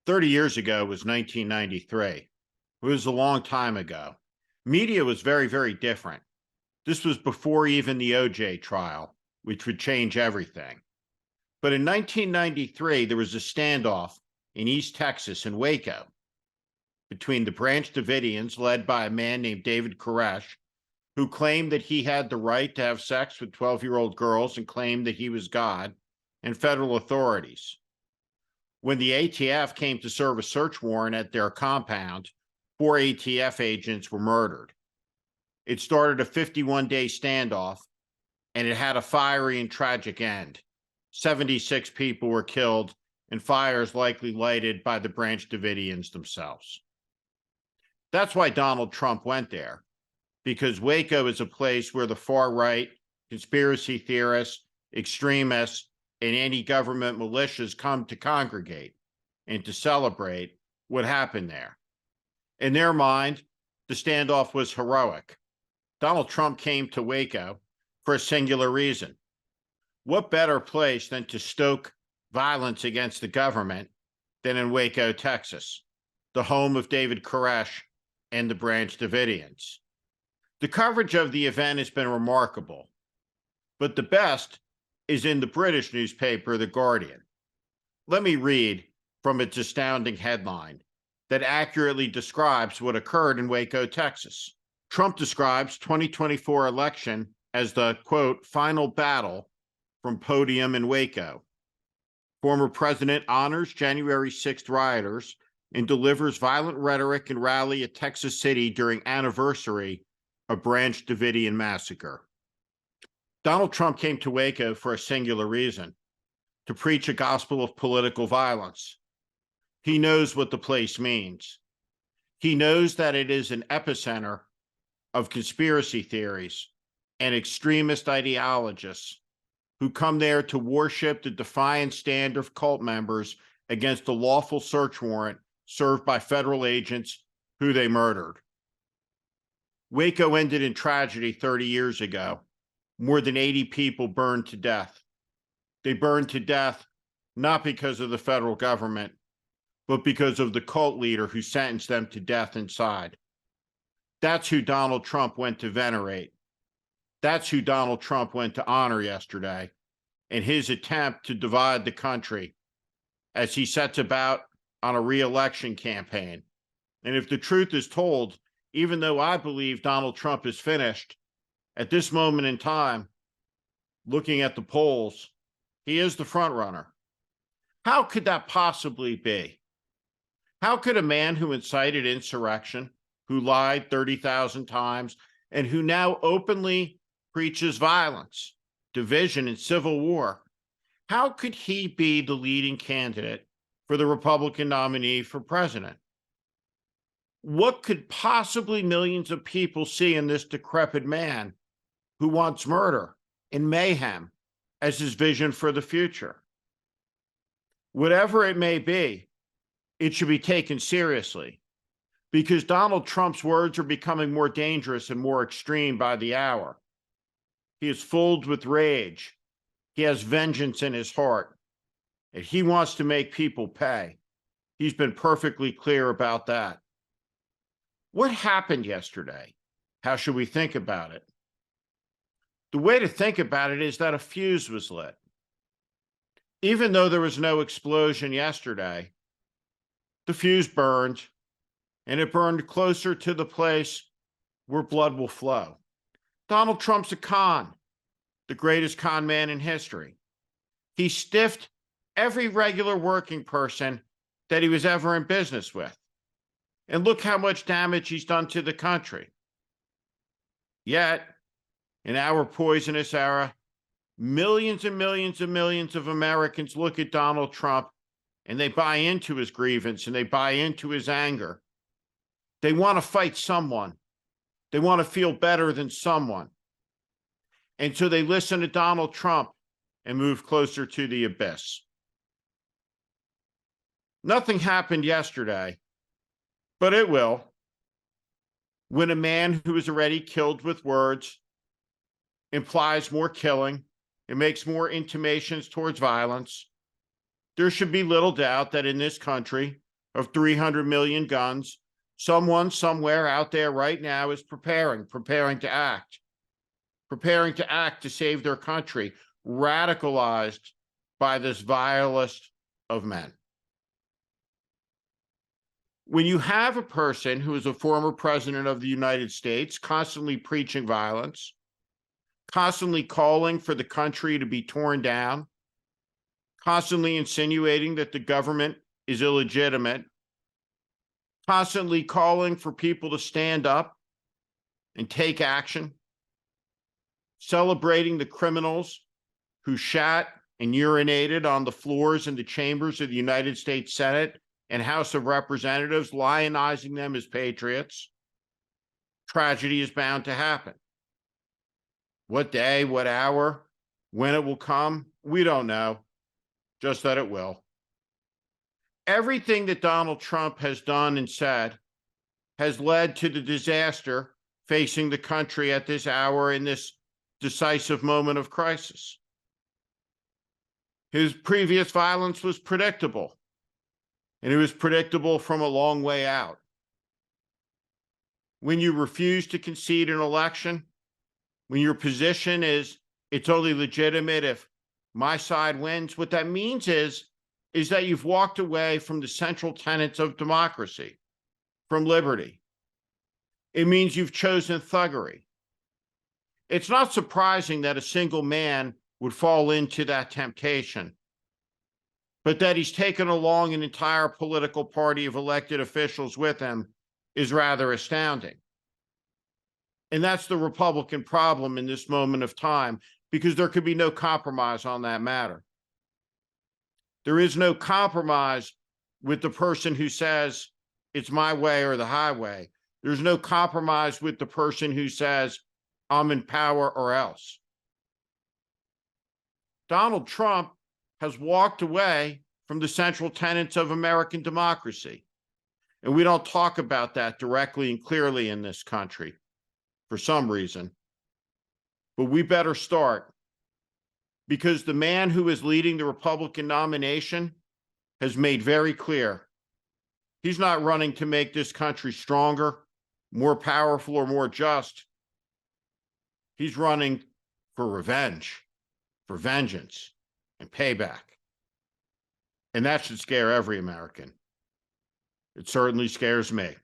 30 years ago was 1993. It was a long time ago. Media was very, very different. This was before even the OJ trial, which would change everything. But in 1993, there was a standoff in East Texas in Waco between the Branch Davidians, led by a man named David Koresh, who claimed that he had the right to have sex with 12-year-old girls and claimed that he was God, and federal authorities. When the ATF came to serve a search warrant at their compound, 4 ATF agents were murdered. It started a 51-day standoff, and it had a fiery and tragic end. 76 people were killed, and fires likely lighted by the Branch Davidians themselves. That's why Donald Trump went there, because Waco is a place where the far right, conspiracy theorists, extremists, and anti-government militias come to congregate and to celebrate what happened there. In their mind, the standoff was heroic. Donald Trump came to Waco for a singular reason. What better place than to stoke violence against the government than in Waco, Texas, the home of David Koresh and the Branch Davidians? The coverage of the event has been remarkable, but the best is in the British newspaper, The Guardian. Let me read from its astounding headline that accurately describes what occurred in Waco, Texas. Trump describes 2024 election as the, quote, final battle from podium in Waco. Former president honors January 6th rioters and delivers violent rhetoric and rally at Texas City during anniversary of Branch Davidian massacre. Donald Trump came to Waco for a singular reason: to preach a gospel of political violence. He knows what the place means. He knows that it is an epicenter of conspiracy theories and extremist ideologists who come there to worship the defiant stand of cult members against the lawful search warrant served by federal agents who they murdered. Waco ended in tragedy 30 years ago. More than 80 people burned to death. They burned to death not because of the federal government, but because of the cult leader who sentenced them to death inside. That's who Donald Trump went to venerate. That's who Donald Trump went to honor yesterday in his attempt to divide the country as he sets about on a re-election campaign. And if the truth is told, even though I believe Donald Trump is finished, at this moment in time, looking at the polls, he is the front runner. How could that possibly be? How could a man who incited insurrection, who lied 30,000 times, and who now openly preaches violence, division, and civil war, how could he be the leading candidate for the Republican nominee for president? What could possibly millions of people see in this decrepit man who wants murder and mayhem as his vision for the future? Whatever it may be, it should be taken seriously, because Donald Trump's words are becoming more dangerous and more extreme by the hour. He is filled with rage. He has vengeance in his heart, and he wants to make people pay. He's been perfectly clear about that. What happened yesterday? How should we think about it? The way to think about it is that a fuse was lit. Even though there was no explosion yesterday, the fuse burned, and it burned closer to the place where blood will flow. Donald Trump's a con, the greatest con man in history. He stiffed every regular working person that he was ever in business with. And look how much damage he's done to the country. Yet, in our poisonous era, millions and millions and millions of Americans look at Donald Trump and they buy into his grievance and they buy into his anger. They want to fight someone. They want to feel better than someone. And so they listen to Donald Trump and move closer to the abyss. Nothing happened yesterday, but it will. When a man who is already killed with words implies more killing, it makes more intimations towards violence, there should be little doubt that in this country, of 300 million guns, someone somewhere out there right now is preparing to act to save their country, radicalized by this vilest of men. When you have a person who is a former president of the United States constantly preaching violence, constantly calling for the country to be torn down, constantly insinuating that the government is illegitimate, constantly calling for people to stand up and take action, celebrating the criminals who shat and urinated on the floors in the chambers of the United States Senate and House of Representatives, lionizing them as patriots, tragedy is bound to happen. What day, what hour, when it will come, we don't know, just that it will. Everything that Donald Trump has done and said has led to the disaster facing the country at this hour in this decisive moment of crisis. His previous violence was predictable, and it was predictable from a long way out. When you refuse to concede an election, when your position is it's only legitimate if my side wins, what that means is that you've walked away from the central tenets of democracy, from liberty. It means you've chosen thuggery. It's not surprising that a single man would fall into that temptation, but that he's taken along an entire political party of elected officials with him is rather astounding. And that's the Republican problem in this moment of time, because there could be no compromise on that matter. There is no compromise with the person who says it's my way or the highway. There's no compromise with the person who says I'm in power or else. Donald Trump has walked away from the central tenets of American democracy. And we don't talk about that directly and clearly in this country for some reason. But we better start, because the man who is leading the Republican nomination has made very clear he's not running to make this country stronger, more powerful, or more just. He's running for revenge, for vengeance, and payback. And that should scare every American. It certainly scares me.